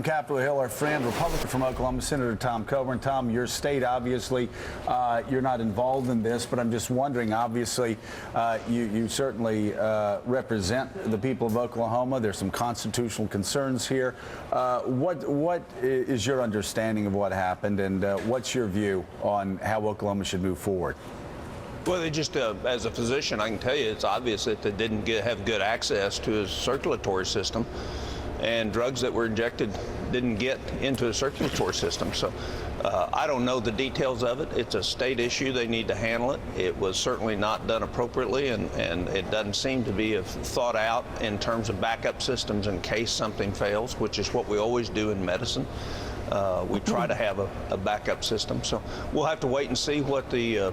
Capitol Hill, our friend, Republican from Oklahoma, Senator Tom Coburn. Tom, your state, obviously, you're not involved in this, but I'm just wondering, obviously, you certainly represent the people of Oklahoma. There's some constitutional concerns here. What is your understanding of what happened, and what's your view on how Oklahoma should move forward? Well, they just, as a physician, I can tell you it's obvious that they didn't have good access to his circulatory system, and drugs that were injected didn't get into the circulatory system. So I don't know the details of it. It's a state issue. They need to handle it. It was certainly not done appropriately, and it doesn't seem to be thought out in terms of backup systems in case something fails, which is what we always do in medicine. We try to have a backup system. So we'll have to wait and see what the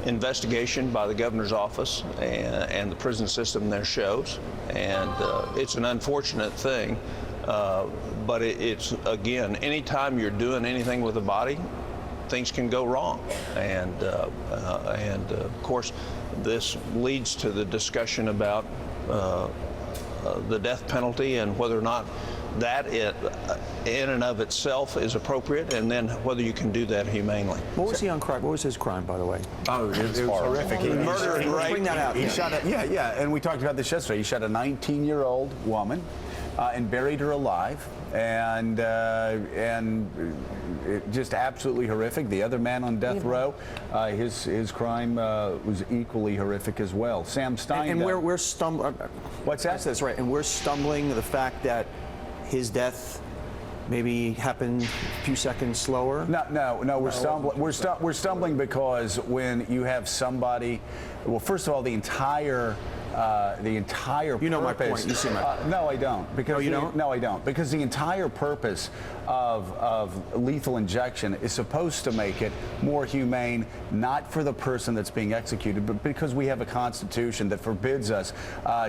investigation by the governor's office and the prison system there shows. And it's an unfortunate thing, but it's, again, anytime you're doing anything with the body, things can go wrong. And of course, this leads to the discussion about the death penalty and whether or not that in and of itself is appropriate, and then whether you can do that humanely. What was he on crime? What was his crime, by the way? Oh, it was horrific. Murder and rape. Bring that out. He shot and we talked about this yesterday. He shot a 19-year-old woman and buried her alive, and it just absolutely horrific. The other man on death row, his crime was equally horrific as well. Sam Stein. And we're stumbling. What's that? That's right. And we're stumbling the fact that his death maybe happened a few seconds slower. No. We're stumbling. We're stumbling because when you have somebody, well, first of all, the entire. You know purpose, my point. You see my point. No, I don't. Because no, you don't? No, I don't. Because the entire purpose of lethal injection is supposed to make it more humane, not for the person that's being executed, but because we have a constitution that forbids us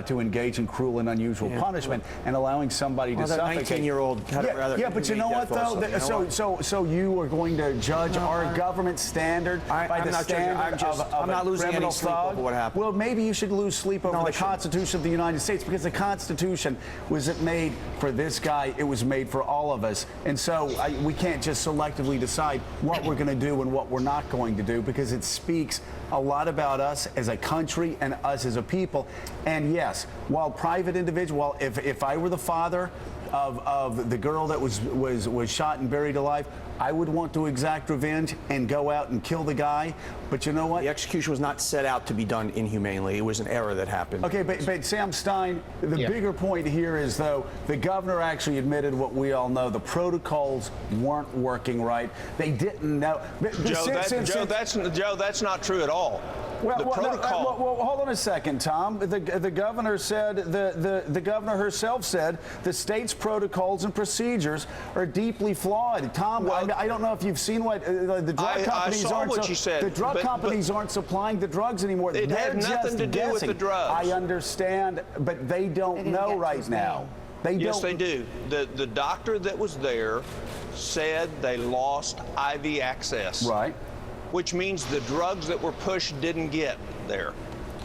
to engage in cruel and unusual punishment, and allowing somebody to suffocate. That 19-year-old had a rather. Yeah, but you know what though? So you are going to judge our government standard by the standard of I'm not a losing criminal any sleep thug? over what happened. Well, maybe you should lose sleep over the Constitution of the United States, because the Constitution wasn't made for this guy. It was made for all of us. And so we can't just selectively decide what we're going to do and what we're not going to do, because it speaks a lot about us as a country and us as a people. And yes, while private individual, if I were the father of the girl that was shot and buried alive, I would want to exact revenge and go out and kill the guy. But you know what? The execution was not set out to be done inhumanely. It was an error that happened. Okay, but Sam Stein, the bigger point here is, though, the governor actually admitted what we all know. The protocols weren't working right. They didn't know. Joe, that's not true at all. Well, hold on a second, Tom. The governor said, the governor herself said, the state's protocols and procedures are deeply flawed. Tom, well, I don't know if you've seen what the drug companies aren't. What you said. The drug companies aren't supplying the drugs anymore. It had nothing to do with the drugs. I understand, but they don't know right now. Yes, they do. The doctor that was there said they lost IV access. Right. Which means the drugs that were pushed didn't get there.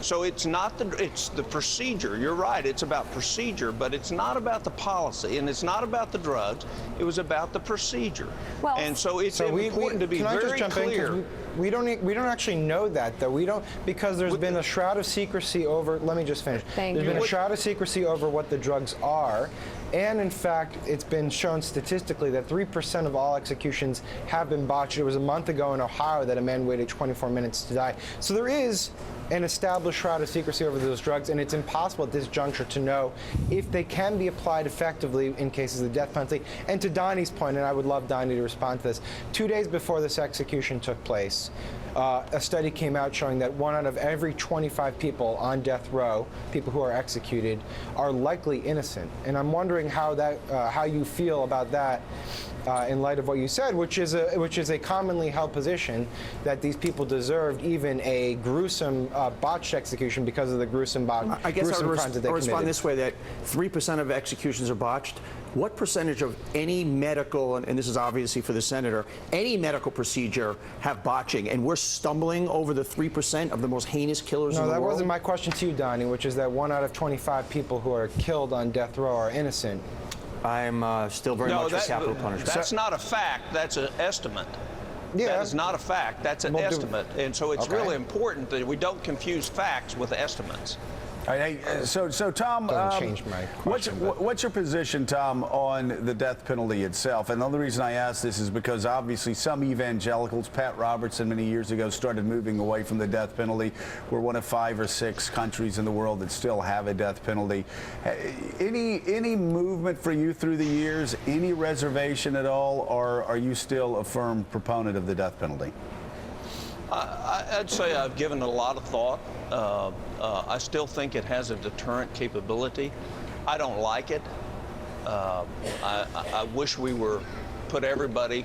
So it's the procedure. You're right, it's about procedure, but it's not about the policy, and it's not about the drugs. It was about the procedure. Well, and so it's important to be very clear. We don't actually know that, though. We don't, because there's been a shroud of secrecy over. Let me just finish. There's been a shroud of secrecy over what the drugs are. And in fact, it's been shown statistically that 3% of all executions have been botched. It was a month ago in Ohio that a man waited 24 minutes to die. So there is an established shroud of secrecy over those drugs, and it's impossible at this juncture to know if they can be applied effectively in cases of death penalty. And to Donnie's point, and I would love Donnie to respond to this, 2 days before this execution took place, a study came out showing that 1 out of every 25 people on death row, people who are executed, are likely innocent. And I'm wondering how you feel about that in light of what you said, which is a commonly held position that these people deserved even a gruesome botched execution because of the gruesome crimes that they committed. I'll respond this way: that 3% of executions are botched. What percentage of any medical, and this is obviously for the senator, any medical procedure have botching? And we're stumbling over the 3% of the most heinous killers in the world? No, that wasn't my question to you, Donnie, which is that 1 out of 25 people who are killed on death row are innocent. I'm still very much for capital punishment. That's not a fact. That's an estimate. Yeah. That is not a fact. That's an estimate. And so it's Okay. really important that we don't confuse facts with estimates. All right, so Tom, Doesn't change my question, what's your position, Tom, on the death penalty itself? And the only reason I ask this is because obviously some evangelicals, Pat Robertson many years ago, started moving away from the death penalty. We're one of 5 or 6 countries in the world that still have a death penalty. Any movement for you through the years? Any reservation at all, or are you still a firm proponent of the death penalty? I'd say I've given it a lot of thought. I still think it has a deterrent capability. I don't like it. I wish we were put everybody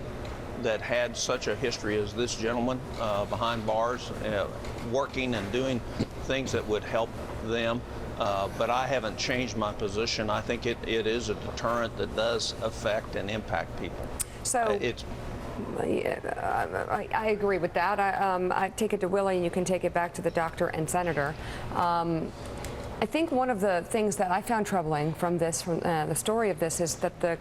that had such a history as this gentleman behind bars, working and doing things that would help them. But I haven't changed my position. I think it is a deterrent that does affect and impact people. So I agree with that. I take it to Willie, and you can take it back to the doctor and senator. I think one of the things that I found troubling from the story of this is that the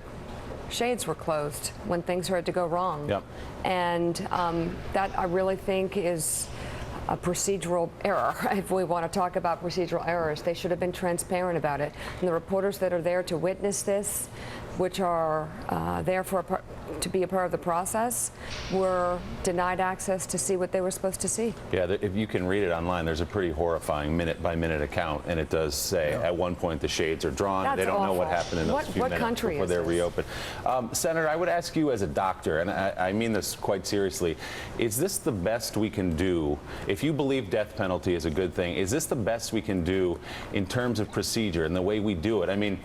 shades were closed when things started to go wrong. Yep. And that I really think is a procedural error. If we want to talk about procedural errors, they should have been transparent about it. And the reporters that are there to witness this, which are there to be a part of the process, were denied access to see what they were supposed to see. Yeah, if you can read it online, there's a pretty horrifying minute-by-minute account, and it does say at one point the shades are drawn. That's they don't know what awful. happened in those few What minutes country before is they're this? reopened. Senator, I would ask you as a doctor, and I mean this quite seriously, is this the best we can do? If you believe death penalty is a good thing, is this the best we can do in terms of procedure and the way we do it? I mean,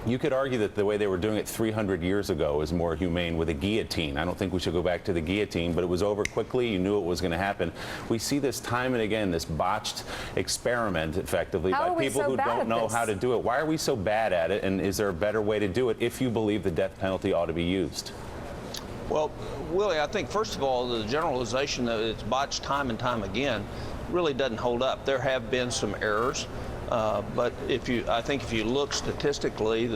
you could argue that the way they were doing it 300 years ago is more humane with a guillotine. I don't think we should go back to the guillotine, but it was over quickly. You knew it was going to happen. We see this time and again, this botched experiment, effectively, How by are we people so who bad don't at know this? how to do it. Why are we so bad at it, and is there a better way to do it if you believe the death penalty ought to be used? Well, Willie, I think first of all, the generalization that it's botched time and time again really doesn't hold up. There have been some errors. But I think if you look statistically,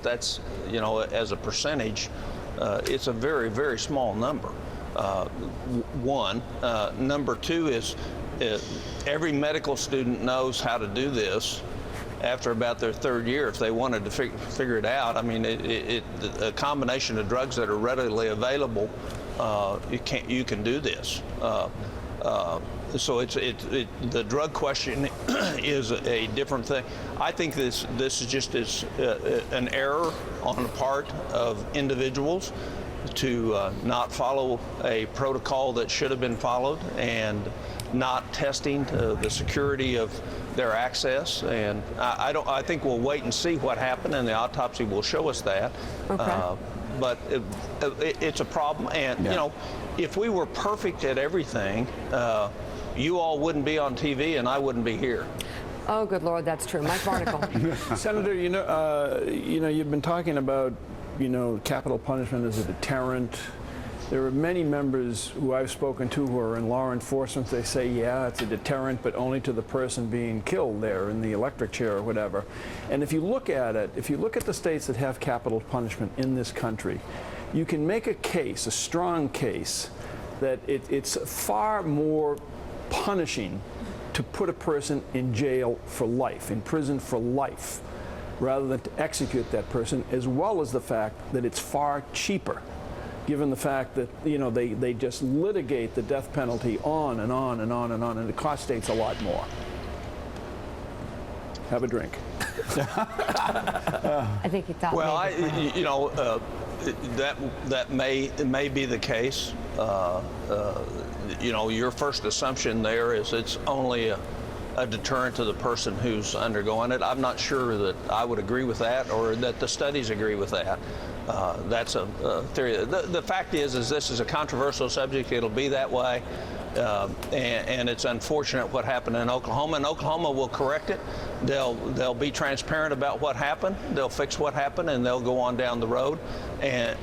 that's, you know, as a percentage, it's a very, very small number. One. Number two is every medical student knows how to do this after about their 3rd year if they wanted to figure it out. I mean, a combination of drugs that are readily available, you can do this. So the drug question is a different thing. I think this is just an error on the part of individuals to not follow a protocol that should have been followed and not testing the security of their access. And I think we'll wait and see what happened, and the autopsy will show us that. Okay. But it's a problem, and you know, if we were perfect at everything, you all wouldn't be on TV and I wouldn't be here. Oh, good Lord, that's true. Mike Barnacle. Senator, you've been talking about, capital punishment as a deterrent. There are many members who I've spoken to who are in law enforcement. They say, yeah, it's a deterrent, but only to the person being killed there in the electric chair or whatever. And if you look at it, if you look at the states that have capital punishment in this country, you can make a case, a strong case, that it's far more punishing to put a person in jail for life, in prison for life, rather than to execute that person, as well as the fact that it's far cheaper, given the fact that, they just litigate the death penalty on and on and on and on, and it costs states a lot more. Have a drink. I think he thought. Well, maybe. that may be the case. Your first assumption there is it's only a deterrent to the person who's undergoing it. I'm not sure that I would agree with that, or that the studies agree with that. That's a theory. The fact is this is a controversial subject. It'll be that way. And it's unfortunate what happened in Oklahoma, and Oklahoma will correct it. They'll be transparent about what happened. They'll fix what happened, and they'll go on down the road. And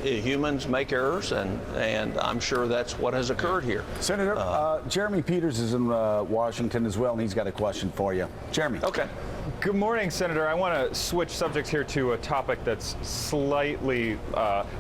humans make errors, and I'm sure that's what has occurred here. Senator, Jeremy Peters is in Washington as well, and he's got a question for you. Jeremy. Okay. Good morning, Senator. I want to switch subjects here to a topic that's slightly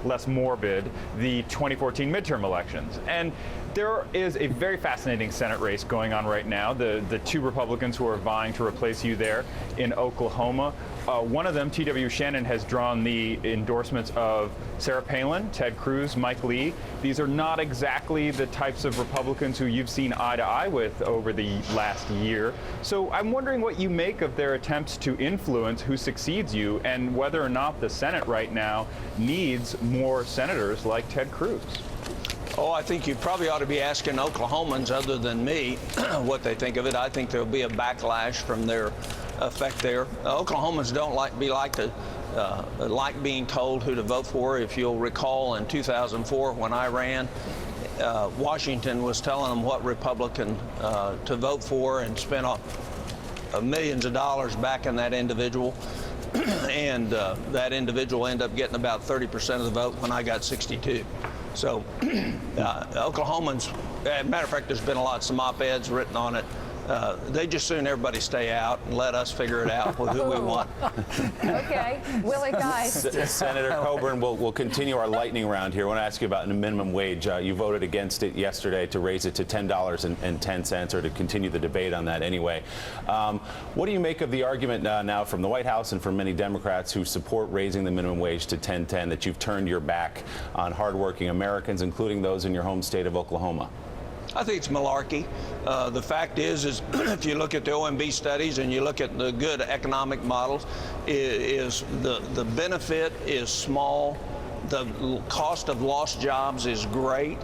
less morbid, the 2014 midterm elections. And there is a very fascinating Senate race going on right now. The two Republicans who are vying to replace you there in Oklahoma. One of them, T.W. Shannon, has drawn the endorsements of Sarah Palin, Ted Cruz, Mike Lee. These are not exactly the types of Republicans who you've seen eye to eye with over the last year. So I'm wondering what you make of their attempts to influence who succeeds you and whether or not the Senate right now needs more senators like Ted Cruz. Oh, I think you probably ought to be asking Oklahomans other than me what they think of it. I think there'll be a backlash from their effect there. Oklahomans don't like being told who to vote for. If you'll recall, in 2004 when I ran, Washington was telling them what Republican to vote for and spent millions of dollars backing that individual. And that individual ended up getting about 30% of the vote when I got 62. So Oklahomans, as a matter of fact, there's been some op-eds written on it. They just soon everybody stay out and let us figure it out with who we want. Okay, Willie, guys. Senator Coburn, we'll continue our lightning round here. I want to ask you about the minimum wage. You voted against it yesterday to raise it to $10.10, or to continue the debate on that anyway. What do you make of the argument now from the White House and from many Democrats who support raising the minimum wage to $10.10 that you've turned your back on hardworking Americans, including those in your home state of Oklahoma? I think it's malarkey. The fact is if you look at the OMB studies and you look at the good economic models, is the benefit is small. The cost of lost jobs is great.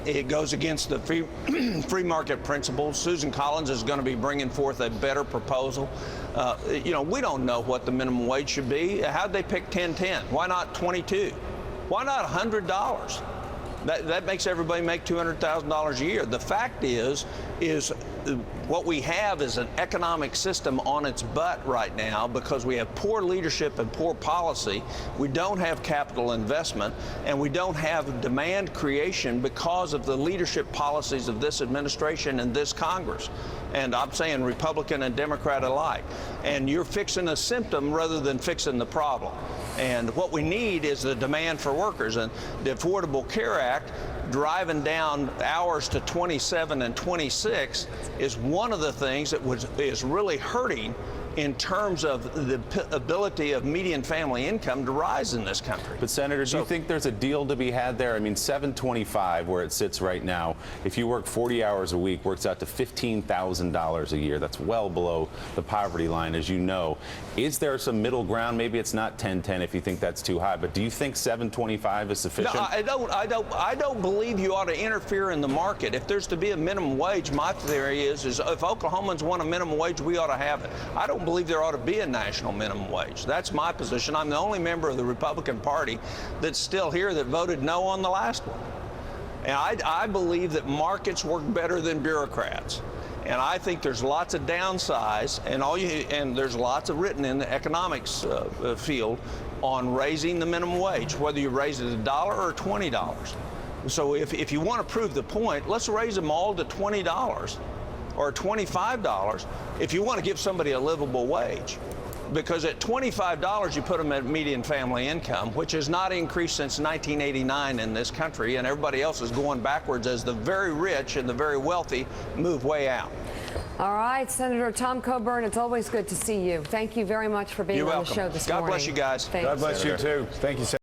It goes against the free market principles. Susan Collins is going to be bringing forth a better proposal. We don't know what the minimum wage should be. How'd they pick 10.10? Why not 22? Why not $100? That makes everybody make $200,000 a year. The fact is what we have is an economic system on its butt right now because we have poor leadership and poor policy. We don't have capital investment, and we don't have demand creation because of the leadership policies of this administration and this Congress. And I'm saying Republican and Democrat alike. And you're fixing a symptom rather than fixing the problem. And what we need is the demand for workers. And the Affordable Care Act, driving down hours to 27 and 26, is one of the things that is really hurting in terms of the ability of median family income to rise in this country. But Senator, do you think there's a deal to be had there? I mean, $725 where it sits right now, if you work 40 hours a week, works out to $15,000 a year. That's well below the poverty line, as you know. Is there some middle ground? Maybe it's not 10.10 if you think that's too high, but do you think $725 is sufficient? No, I don't believe you ought to interfere in the market. If there's to be a minimum wage, my theory is if Oklahomans want a minimum wage, we ought to have it. I don't believe there ought to be a national minimum wage. That's my position. I'm the only member of the Republican Party that's still here that voted no on the last one. And I believe that markets work better than bureaucrats. And I think there's lots of downsides, and there's lots of written in the economics field on raising the minimum wage, whether you raise it $1 or $20. So if you want to prove the point, let's raise them all to $20 or $25 if you want to give somebody a livable wage. Because at $25, you put them at median family income, which has not increased since 1989 in this country, and everybody else is going backwards as the very rich and the very wealthy move way out. All right, Senator Tom Coburn, it's always good to see you. Thank you very much for being on the show this morning. God bless you guys. Thanks. God bless you too. Thank you, Senator.